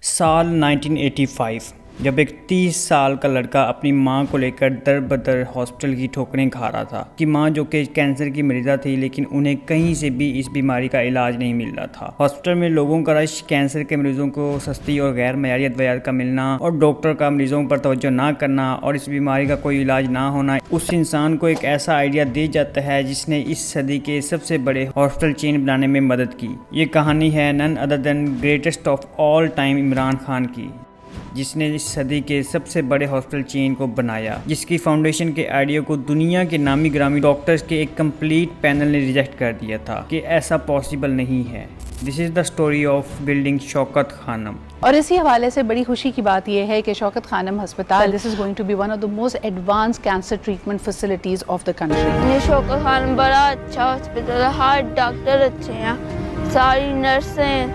سال 1985 جب ایک 30 سال کا لڑکا اپنی ماں کو لے کر در بدر ہاسپٹل کی ٹھوکریں کھا رہا تھا کہ ماں جو کہ کینسر کی مریضہ تھی لیکن انہیں کہیں سے بھی اس بیماری کا علاج نہیں مل رہا تھا۔ ہاسپٹل میں لوگوں کا رش، کینسر کے مریضوں کو سستی اور غیر معیاری ادویات کا ملنا اور ڈاکٹر کا مریضوں پر توجہ نہ کرنا اور اس بیماری کا کوئی علاج نہ ہونا اس انسان کو ایک ایسا آئیڈیا دے جاتا ہے جس نے اس صدی کے سب سے بڑے ہاسپٹل چین بنانے میں مدد کی۔ یہ کہانی ہے none other than greatest of all time Imran Khan کی، جس نے اس صدی کے سب سے بڑے ہاسپٹل چین کو بنایا، جس کی فاؤنڈیشن کے آئیڈیا کو دنیا کے نامی گرامی ڈاکٹرز کے ایک کمپلیٹ پینل نے ریجیکٹ کر دیا تھا کہ ایسا پاسبل نہیں ہے۔ دس is the story of building شوکت خانم۔ اور اسی حوالے سے بڑی خوشی کی بات یہ ہے کہ شوکت خانم ہسپتال this is going to be one of the most advance cancer treatment facilities of the country. یہ شوکت خانم بڑا اچھا ہاسپٹل ہے، ہر ڈاکٹر اچھے ہیں، ساری نرسیں،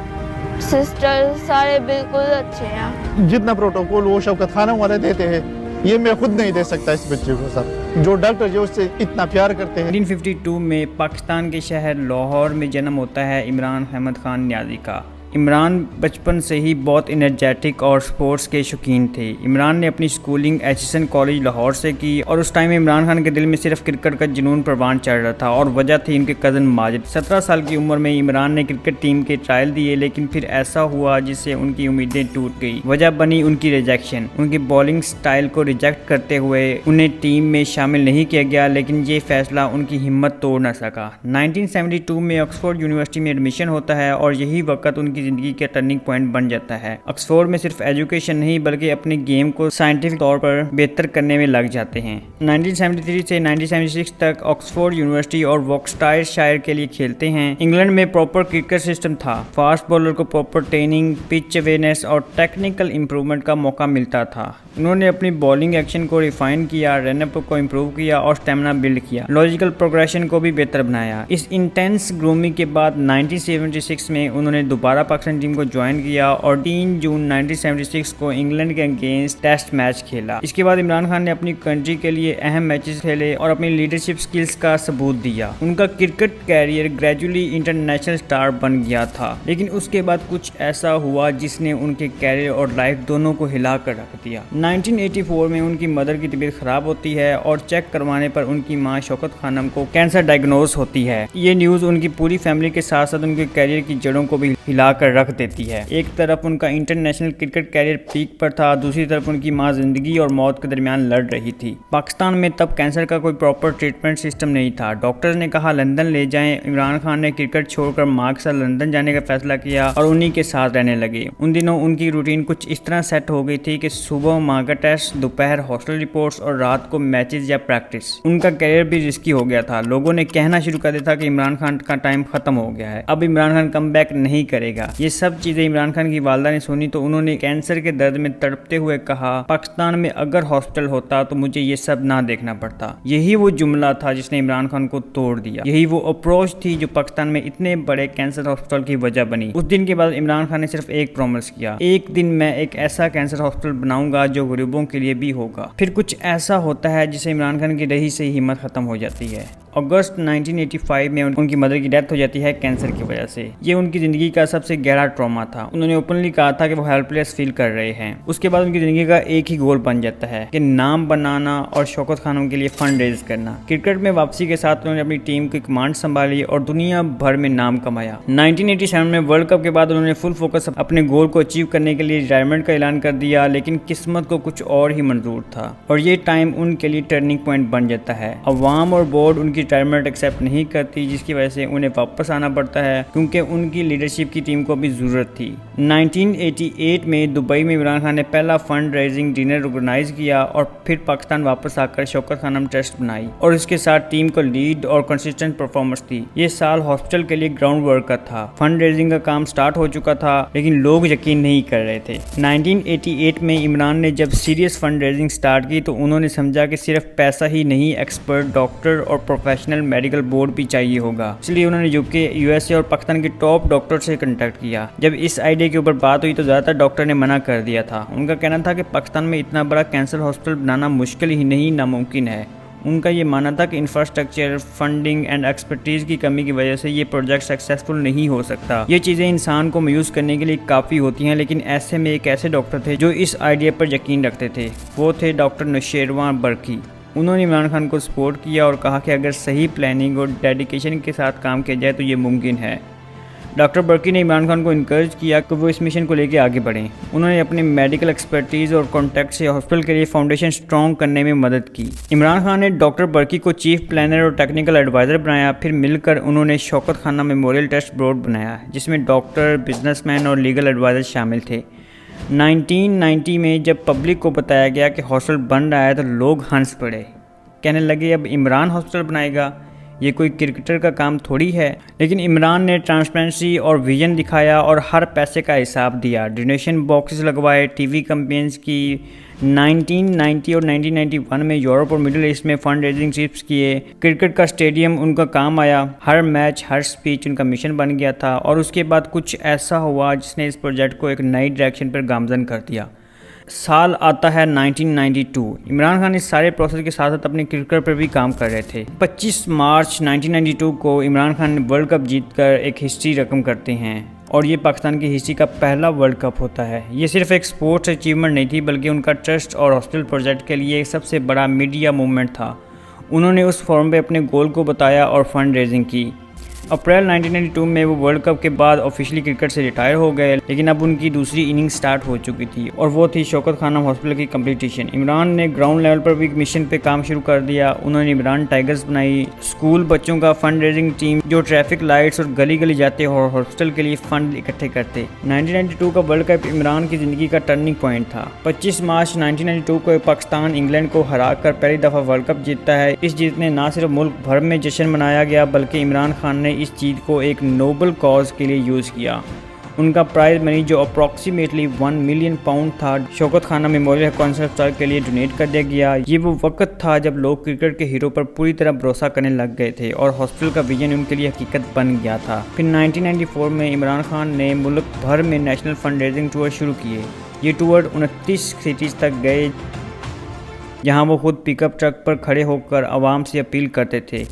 سسٹر سارے بالکل اچھے ہیں۔ جتنا پروٹوکول وہ شوکت خانم والے دیتے ہیں یہ میں خود نہیں دے سکتا اس بچے کو سر، جو ڈاکٹر جو اس سے اتنا پیار کرتے ہیں۔ 1952 میں پاکستان کے شہر لاہور میں جنم ہوتا ہے عمران احمد خان نیازی کا۔ عمران بچپن سے ہی بہت انرجیٹک اور سپورٹس کے شوقین تھے۔ عمران نے اپنی سکولنگ ایچسن کالج لاہور سے کی اور اس ٹائم عمران خان کے دل میں صرف کرکٹ کا جنون پروان چڑھ رہا تھا اور وجہ تھی ان کے کزن ماجد۔ 17 سال کی عمر میں عمران نے کرکٹ ٹیم کے ٹرائل دیے لیکن پھر ایسا ہوا جس سے ان کی امیدیں ٹوٹ گئی۔ وجہ بنی ان کی ریجیکشن۔ ان کی بالنگ سٹائل کو ریجیکٹ کرتے ہوئے انہیں ٹیم میں شامل نہیں کیا گیا، لیکن یہ فیصلہ ان کی ہمت توڑ نہ سکا۔ 1972 میں آکسفورڈ یونیورسٹی میں ایڈمیشن ہوتا ہے اور یہی وقت ان کی زندگی کا ٹرننگ پوائنٹ بن جاتا ہے۔ آکسفورڈ میں صرف ایجوکیشن نہیں بلکہ اپنے گیم کو سائنٹیفک طور پر بہتر کرنے میں لگ جاتے ہیں۔ 1973 سے 1976 تک آکسفورڈ یونیورسٹی اور وارکسٹائر شائر کے لیے کھیلتے ہیں۔ انگلینڈ میں پراپر کرکٹ سسٹم تھا، فاسٹ بولر کو پراپر ٹریننگ، پچ اویئرنیس اور ٹیکنیکل امپروومنٹ کا موقع ملتا تھا۔ انہوں نے اپنی بالنگ ایکشن کو ریفائن کیا، رن اپ کو امپروو کیا اور اسٹیمنا بلڈ کیا، لاجیکل پروگریشن کو بھی بہتر بنایا۔ اس انٹینس گرومنگ کے بعد 1976 میں انہوں نے دوبارہ پاکستان ٹیم کو جوائن کیا اور 3 جون 1976 کو انگلینڈ کے اگینسٹ ٹیسٹ میچ کھیلا۔ اس کے بعد عمران خان نے اپنی کنٹری کے لیے اہم میچز کھیلے اور اپنی لیڈرشپ سکلز کا ثبوت دیا۔ ان کا cricket career gradually international star بن گیا تھا، لیکن اس کے بعد کچھ ایسا ہوا جس نے ان کے کیریئر اور لائف دونوں کو ہلا کر رکھ دیا۔ 1984 میں ان کی مدر کی طبیعت خراب ہوتی ہے اور چیک کروانے پر ان کی ماں شوکت خانم کو کینسر ڈائگنوز ہوتی ہے۔ یہ نیوز ان کی پوری فیملی کے ساتھ ساتھ ان کے کیریئر کی جڑوں کو بھی ہلا کر رکھ دیتی ہے۔ ایک طرف ان کا انٹرنیشنل کرکٹ کیریئر پیک پر تھا، دوسری طرف ان کی ماں زندگی اور موت کے درمیان لڑ رہی تھی۔ پاکستان میں تب کینسر کا کوئی پراپر ٹریٹمنٹ سسٹم نہیں تھا۔ ڈاکٹرز نے کہا لندن لے جائیں۔ عمران خان نے کرکٹ چھوڑ کر ماں کے ساتھ لندن جانے کا فیصلہ کیا اور انہی کے ساتھ رہنے لگے۔ ان دنوں ان کی روٹین کچھ اس طرح سیٹ ہو گئی تھی کہ صبح ماں کا ٹیسٹ، دوپہر ہاسپٹل رپورٹس اور رات کو میچز یا پریکٹس۔ ان کا کیریئر بھی رسکی ہو گیا تھا۔ لوگوں نے کہنا شروع کر دیا تھا کہ عمران خان کا ٹائم ختم ہو گیا ہے، اب عمران خان کم بیک نہیں کرے گا۔ یہ سب چیزیں عمران خان کی والدہ نے سنی تو انہوں نے کینسر کے درد میں تڑپتے ہوئے کہا پاکستان میں اگر ہاسپٹل ہوتا تو مجھے یہ سب نہ دیکھنا پڑتا۔ یہی وہ جملہ تھا جس نے عمران خان کو توڑ دیا، یہی وہ اپروچ تھی جو پاکستان میں اتنے بڑے کینسر ہاسپٹل کی وجہ بنی۔ اس دن کے بعد عمران خان نے صرف ایک پرومس کیا، ایک دن میں ایک ایسا کینسر ہاسپٹل بناؤں گا جو غریبوں کے لیے بھی ہوگا۔ پھر کچھ ایسا ہوتا ہے جسے عمران خان کی رہی سے ہمت ختم ہو جاتی ہے۔ اگست 1985 میں ان کی مدر کی ڈیتھ ہو جاتی ہے کینسر کی وجہ سے۔ یہ ان کی زندگی کا سب سے گہرا ٹراما تھا۔ انہوں نے اوپنلی کہا تھا کہ وہ ہیلپ لیس فیل کر رہے ہیں۔ اس کے بعد ان کی زندگی کا ایک ہی گول بن جاتا ہے کہ نام بنانا اور شوکت خانم کے لیے فنڈ ریز کرنا۔ کرکٹ میں واپسی کے ساتھ انہوں نے اپنی ٹیم کی کمانڈ سنبھالی اور دنیا بھر میں نام کمایا۔ 1987 میں ورلڈ کپ کے بعد انہوں نے فل فوکس اپنے گول کو اچیو کرنے کے لیے ریٹائرمنٹ کا اعلان کر دیا، لیکن قسمت کو کچھ اور ہی منظور تھا اور یہ ٹائم ان کے لیے ٹرننگ پوائنٹ بن جاتا ہے۔ عوام اور بورڈ ان کی ریٹائرمنٹ ایکسیپٹ نہیں کرتی، جس کی وجہ سے انہیں واپس آنا پڑتا ہے کیونکہ ان کی لیڈرشپ کی ٹیم کو بھی ضرورت تھی۔ 1988 میں دبئی میں عمران خان نے پہلا فنڈ ریزنگ ڈنر آرگنائز کیا اور پھر پاکستان واپس آ کر شوکت خانم ٹرسٹ بنائی اور اس کے ساتھ ٹیم کو لیڈ اور کنسسٹنٹ پرفارمنس دی۔ یہ سال ہاسپٹل کے لیے گراؤنڈ ورک کا تھا۔ فنڈ ریزنگ کا کام سٹارٹ ہو چکا تھا لیکن لوگ یقین نہیں کر رہے تھے۔ 1988 میں عمران نے جب سیریس فنڈ ریزنگ سٹارٹ کی تو انہوں نے سمجھا کہ صرف پیسہ ہی نہیں، ایکسپرٹ ڈاکٹر اور پروفیشنل میڈیکل بورڈ بھی چاہیے ہوگا۔ اس لیے انہوں نے UK، USA اور پاکستان کے ٹاپ ڈاکٹر سے کنٹیکٹ کیا۔ جب اس آئیڈیا کے اوپر بات ہوئی تو زیادہ تر ڈاکٹر نے منع کر دیا تھا۔ ان کا کہنا تھا کہ پاکستان میں اتنا بڑا کینسر ہاسپٹل بنانا مشکل ہی نہیں، ناممکن ہے۔ ان کا یہ ماننا تھا کہ انفراسٹرکچر، فنڈنگ اینڈ ایکسپرٹیز کی کمی کی وجہ سے یہ پروجیکٹ سکسیسفل نہیں ہو سکتا۔ یہ چیزیں انسان کو مایوس کرنے کے لیے کافی ہوتی ہیں، لیکن ایسے میں ایک ایسے ڈاکٹر تھے جو اس آئیڈیا پر یقین رکھتے تھے۔ وہ تھے ڈاکٹر نوشیروان برکی۔ انہوں نے عمران خان کو سپورٹ کیا اور کہا کہ اگر صحیح پلاننگ اور ڈیڈیکیشن کے ساتھ کام کیا جائے تو یہ ممکن ہے۔ ڈاکٹر برکی نے عمران خان کو انکریج کیا کہ وہ اس مشن کو لے کے آگے بڑھیں۔ انہوں نے اپنے میڈیکل ایکسپرٹیز اور کانٹیکٹ سے ہاسپٹل کے لیے فاؤنڈیشن سٹرونگ کرنے میں مدد کی۔ عمران خان نے ڈاکٹر برکی کو چیف پلانر اور ٹیکنیکل ایڈوائزر بنایا۔ پھر مل کر انہوں نے شوکت خانہ میموریل ٹرسٹ بورڈ بنایا، جس میں ڈاکٹر، بزنس مین اور لیگل ایڈوائزر شامل تھے۔ 1990 میں جب پبلک کو بتایا گیا کہ ہاسپٹل بن رہا ہے تو لوگ ہنس پڑے، کہنے لگے اب عمران ہاسپٹل بنائے گا، یہ کوئی کرکٹر کا کام تھوڑی ہے۔ لیکن عمران نے ٹرانسپیرنسی اور ویژن دکھایا اور ہر پیسے کا حساب دیا، ڈونیشن باکسز لگوائے، ٹی وی کمپینز کی۔ 1990 اور 1991 میں یورپ اور مڈل ایسٹ میں فنڈ ریزنگ ٹرپس کیے۔ کرکٹ کا اسٹیڈیم ان کا کام آیا، ہر میچ، ہر سپیچ ان کا مشن بن گیا تھا۔ اور اس کے بعد کچھ ایسا ہوا جس نے اس پروجیکٹ کو ایک نئی ڈائریکشن پر گامزن کر دیا۔ سال آتا ہے 1992۔ عمران خان اس سارے پروسیس کے ساتھ ساتھ اپنے کرکٹ پر بھی کام کر رہے تھے۔ 25 مارچ 1992 کو عمران خان نے ورلڈ کپ جیت کر ایک ہسٹری رقم کرتے ہیں، اور یہ پاکستان کی ہسٹری کا پہلا ورلڈ کپ ہوتا ہے۔ یہ صرف ایک سپورٹس اچیومنٹ نہیں تھی، بلکہ ان کا ٹرسٹ اور ہاسپٹل پروجیکٹ کے لیے سب سے بڑا میڈیا موومنٹ تھا۔ انہوں نے اس فورم پہ اپنے گول کو بتایا اور فنڈ ریزنگ کی۔ اپریل 1992 میں وہ ورلڈ کپ کے بعد آفیشلی کرکٹ سے ریٹائر ہو گئے، لیکن اب ان کی دوسری اننگ سٹارٹ ہو چکی تھی، اور وہ تھی شوکت خانم ہاسپٹل کی کمپٹیشن۔ عمران نے گراؤنڈ لیول پر بھی مشن پہ کام شروع کر دیا۔ انہوں نے عمران ٹائگرز بنائی، اسکول بچوں کا فنڈ ریزنگ ٹیم جو ٹریفک لائٹس اور گلی گلی جاتے اور ہاسپٹل کے لیے فنڈ اکٹھے کرتے۔ 1992 کا ورلڈ کپ عمران کی زندگی کا ٹرننگ پوائنٹ تھا۔ 25 مارچ 1992 کو پاکستان انگلینڈ کو ہرا کر پہلی دفعہ ورلڈ کپ جیتتا ہے۔ اس جیت نے نہ صرف ملک بھر میں جشن منایا گیا، بلکہ عمران خان نے اس جیت کو ایک نوبل کاز کے لیے یوز کیا۔ ان کا پرائز منی جو اپروکسیمیٹلی 1 ملین پاؤنڈ تھا، شوکت خانہ میموریل کینسر ہسپتال کے لیے ڈونیٹ کر دیا گیا۔ یہ وہ وقت تھا جب لوگ کرکٹ کے ہیرو پر پوری طرح بھروسہ کرنے لگ گئے تھے، اور ہاسپٹل کا ویژن ان کے لیے حقیقت بن گیا تھا۔ پھر 1994 میں عمران خان نے ملک بھر میں نیشنل فنڈ ریزنگ ٹور شروع کیے۔ یہ ٹور 29 سٹیز تک گئے، جہاں وہ خود پک اپ ٹرک پر کھڑے ہو کر عوام سے اپیل کرتے تھے۔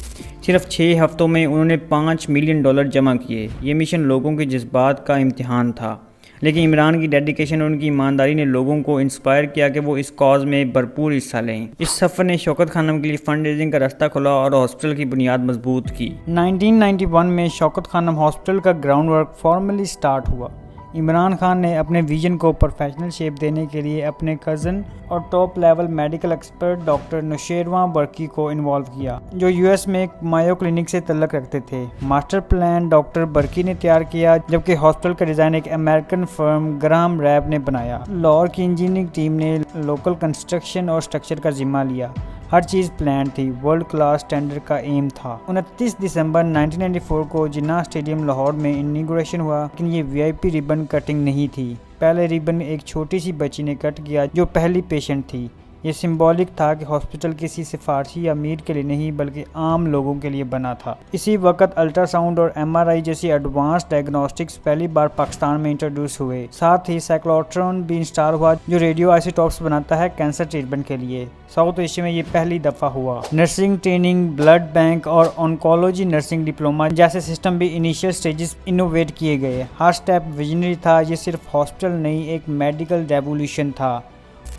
صرف 6 ہفتوں میں انہوں نے $5 ملین جمع کیے۔ یہ مشن لوگوں کے جذبات کا امتحان تھا، لیکن عمران کی ڈیڈیکیشن اور ان کی ایمانداری نے لوگوں کو انسپائر کیا کہ وہ اس کاز میں بھرپور حصہ لیں۔ اس سفر نے شوکت خانم کے لیے فنڈ ریزنگ کا راستہ کھولا اور ہاسپٹل کی بنیاد مضبوط کی۔ 1991 میں شوکت خانم ہاسپٹل کا گراؤنڈ ورک فارملی سٹارٹ ہوا۔ عمران خان نے اپنے ویژن کو پروفیشنل شیپ دینے کے لیے اپنے کزن اور top level medical expert doctor Nausherwan Burki کو انوالو کیا، جو یو ایس میں ایک مایو کلینک سے تعلق رکھتے تھے۔ ماسٹر پلان ڈاکٹر برکی نے تیار کیا، جبکہ ہاسپٹل کا ڈیزائن ایک امریکن فرم گراہم ریب نے بنایا۔ لاہور کی انجینئرنگ ٹیم نے لوکل کنسٹرکشن اور اسٹرکچر کا ذمہ لیا۔ ہر چیز پلان تھی، ورلڈ کلاس اسٹینڈرڈ کا ایم تھا۔ 29 دسمبر 1994 کو جناح اسٹیڈیم لاہور میں انیگوریشن ہوا، لیکن یہ VIP ریبن کٹنگ نہیں تھی۔ پہلے ریبن ایک چھوٹی سی بچی نے کٹ کیا جو پہلی پیشنٹ تھی۔ یہ سمبولک تھا کہ ہاسپٹل کسی سفارشی امیر کے لیے نہیں بلکہ عام لوگوں کے لیے بنا تھا۔ اسی وقت الٹرا ساؤنڈ اور MRI جیسی ایڈوانس ڈائگنوسٹکس پہلی بار پاکستان میں انٹروڈیوس ہوئے۔ ساتھ ہی سائیکلوٹرون بھی انسٹال ہوا جو ریڈیو آئسوٹوپس بناتا ہے کینسر ٹریٹمنٹ کے لیے۔ ساؤتھ ایشیا میں یہ پہلی دفعہ ہوا۔ نرسنگ ٹریننگ، بلڈ بینک اور آنکولوجی نرسنگ ڈپلوما جیسے سسٹم بھی انیشیل سٹیجز انوویٹ کیے گئے۔ ہر سٹیپ ویژنری تھا، یہ صرف ہاسپٹل نہیں ایک میڈیکل ریولیوشن تھا۔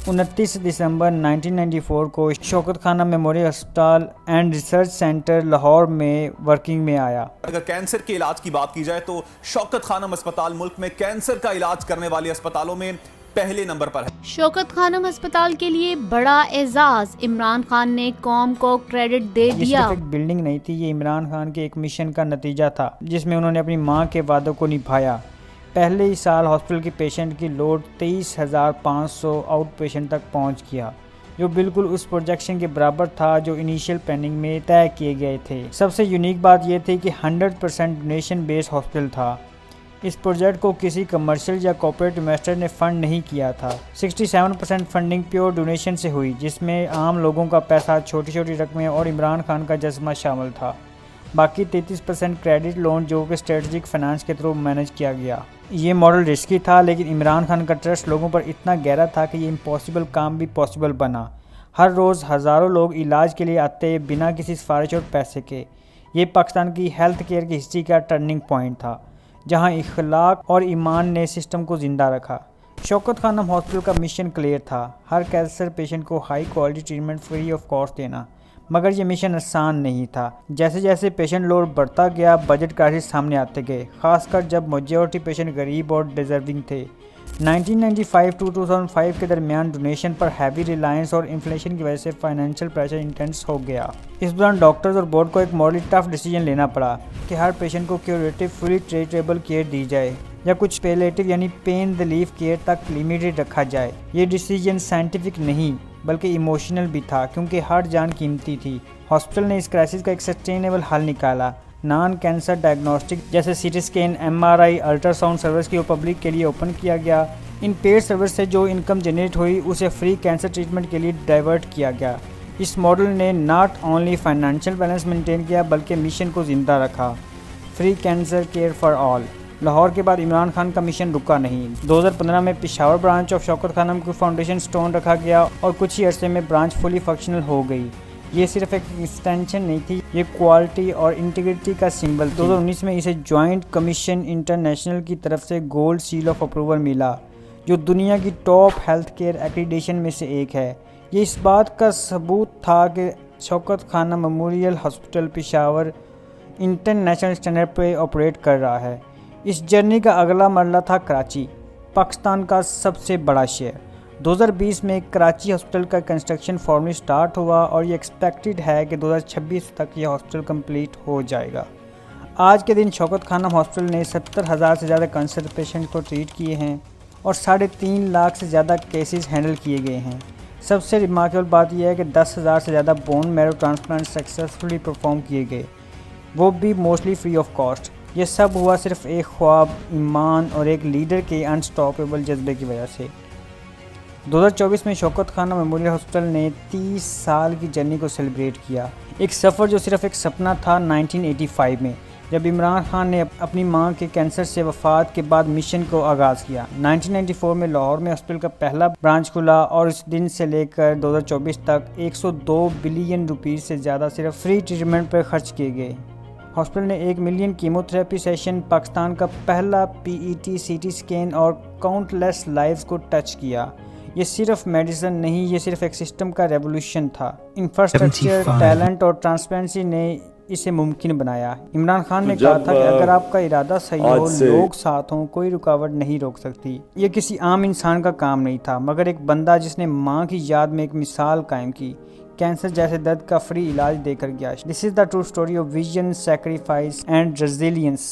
29 دسمبر 1994 کو شوکت خانہ میموریل ہسپتال اینڈ ریسرچ سینٹر لاہور میں ورکنگ میں آیا۔ اگر کینسر کے علاج کی بات کی جائے تو شوکت خانم ہسپتال ملک میں کینسر کا علاج کرنے والے ہسپتالوں میں پہلے نمبر پر ہے۔ شوکت خانم ہسپتال کے لیے بڑا اعزاز، عمران خان نے قوم کو کریڈٹ دے دیا۔ یہ صرف ایک بلڈنگ نہیں تھی، یہ عمران خان کے ایک مشن کا نتیجہ تھا جس میں انہوں نے اپنی ماں کے وعدوں کو نبھایا۔ پہلے ہی سال ہاسپٹل کے پیشنٹ کی لوڈ 23,500 آؤٹ پیشنٹ تک پہنچ گیا، جو بالکل اس پروجیکشن کے برابر تھا جو انیشیل پلاننگ میں طے کیے گئے تھے۔ سب سے یونیک بات یہ تھی کہ 100% ڈونیشن بیس ہاسپٹل تھا۔ اس پروجیکٹ کو کسی کمرشل یا کارپوریٹ انویسٹر نے فنڈ نہیں کیا تھا۔ 67% فنڈنگ پیور ڈونیشن سے ہوئی، جس میں عام لوگوں کا پیسہ، چھوٹی چھوٹی رقمیں اور عمران خان کا جذبہ شامل تھا۔ باقی 33% کریڈٹ لون جو کہ اسٹریٹجک فائنانس کے تھرو مینج کیا گیا۔ یہ ماڈل رسکی تھا، لیکن عمران خان کا ٹرسٹ لوگوں پر اتنا گہرا تھا کہ یہ امپاسبل کام بھی پاسبل بنا۔ ہر روز ہزاروں لوگ علاج کے لیے آتے بنا کسی سفارش اور پیسے کے۔ یہ پاکستان کی ہیلتھ کیئر کی ہسٹری کا ٹرننگ پوائنٹ تھا، جہاں اخلاق اور ایمان نے سسٹم کو زندہ رکھا۔ شوکت خانم ہاسپٹل کا مشن کلیئر تھا، ہر کینسر پیشنٹ کو high quality treatment free of cost دینا، مگر یہ مشن آسان نہیں تھا۔ جیسے جیسے پیشنٹ لوڈ بڑھتا گیا، بجٹ کرائسس سامنے آتے گئے، خاص کر جب میجورٹی پیشنٹ غریب اور ڈیزرونگ تھے۔ 1995 ٹو 2005 کے درمیان ڈونیشن پر ہیوی ریلائنس اور انفلیشن کی وجہ سے فائنینشیل پریشر انٹینس ہو گیا۔ اس دوران ڈاکٹرز اور بورڈ کو ایک مورلی ٹف ڈیسیجن لینا پڑا کہ ہر پیشنٹ کو کیوریٹو فلی ٹریٹیبل کیئر دی جائے یا کچھ پیلیٹیو یعنی پین ریلیف کیئر تک لمیٹڈ رکھا جائے۔ یہ ڈیسیجن سائنٹیفک نہیں بلکہ ایموشنل بھی تھا، کیونکہ ہر جان قیمتی تھی۔ ہاسپٹل نے اس کرائسس کا ایک سسٹینیبل حل نکالا۔ نان کینسر ڈائگنوسٹک جیسے C T scan, MRI، ultrasound service کی پبلک کے لیے اوپن کیا گیا۔ ان پیڈ سروس سے جو انکم جنریٹ ہوئی اسے فری کینسر ٹریٹمنٹ کے لیے ڈائیورٹ کیا گیا۔ اس ماڈل نے not only financial balance maintain کیا بلکہ مشن کو زندہ رکھا، free cancer care for all. Lahore کے بعد عمران خان کا مشن رکا نہیں۔ 2015 میں پشاور برانچ آف شوکت خانم کی فاؤنڈیشن سٹون رکھا گیا اور کچھ ہی عرصے میں برانچ فلی فنکشنل ہو گئی۔ یہ صرف ایک ایکسٹینشن نہیں تھی، یہ کوالٹی اور انٹیگریٹی کا سمبل تھی۔ 2019 میں اسے جوائنٹ کمیشن انٹرنیشنل کی طرف سے گولڈ سیل آف اپروول ملا، جو دنیا کی ٹاپ ہیلتھ کیئر ایکریڈیشن میں سے ایک ہے۔ یہ اس بات کا ثبوت تھا کہ شوکت خانم memorial hospital Peshawar international standard پہ آپریٹ کر رہا ہے۔ اس جرنی کا اگلا مرحلہ تھا کراچی، پاکستان کا سب سے بڑا شہر۔ 2020 میں کراچی ہاسپٹل کا کنسٹرکشن فارملی سٹارٹ ہوا اور یہ ایکسپیکٹڈ ہے کہ 2026 تک یہ ہاسپٹل کمپلیٹ ہو جائے گا۔ آج کے دن شوکت خانم ہاسپٹل نے 70,000 سے زیادہ کینسر پیشنٹ کو ٹریٹ کیے ہیں اور 3.5 لاکھ سے زیادہ کیسز ہینڈل کیے گئے ہیں۔ سب سے ریمارکیبل بات یہ ہے کہ 10,000 سے زیادہ بون میرو ٹرانسپلانٹ سکسیسفلی پرفارم کیے گئے، وہ بھی موسٹلی فری آف کاسٹ۔ یہ سب ہوا صرف ایک خواب، ایمان اور ایک لیڈر کے انسٹاپیبل جذبے کی وجہ سے۔ 2024 میں شوکت خانم میموریل ہاسپٹل نے 30 سال کی جرنی کو سیلیبریٹ کیا، ایک سفر جو صرف ایک سپنا تھا۔ 1985 میں جب عمران خان نے اپنی ماں کے کینسر سے وفات کے بعد مشن کو آغاز کیا، 1994 میں لاہور میں ہاسپٹل کا پہلا برانچ کھلا اور اس دن سے لے کر 2024 تک 102 بلین روپیز سے زیادہ صرف فری ٹریٹمنٹ پر خرچ کیے گئے۔ ہاسپٹل نے 1 million chemo therapy session, Pakistan کا پہلا PET CT اسکین اور کاؤنٹ لیس لائفز کو ٹچ کیا۔ یہ صرف میڈیسن نہیں، یہ صرف ایک سسٹم کا ریولوشن تھا۔ انفراسٹرکچر، ٹیلنٹ اور ٹرانسپیرنسی نے اسے ممکن بنایا۔ عمران خان نے کہا تھا کہ اگر آپ کا ارادہ صحیح ہو، لوگ ساتھ ہوں، کوئی رکاوٹ نہیں روک سکتی۔ یہ کسی عام انسان کا کام نہیں تھا، مگر ایک بندہ جس نے ماں کی یاد میں ایک مثال قائم کی، کینسر جیسے درد کا فری علاج دے کر گیا۔ This is the true story of vision, sacrifice and resilience.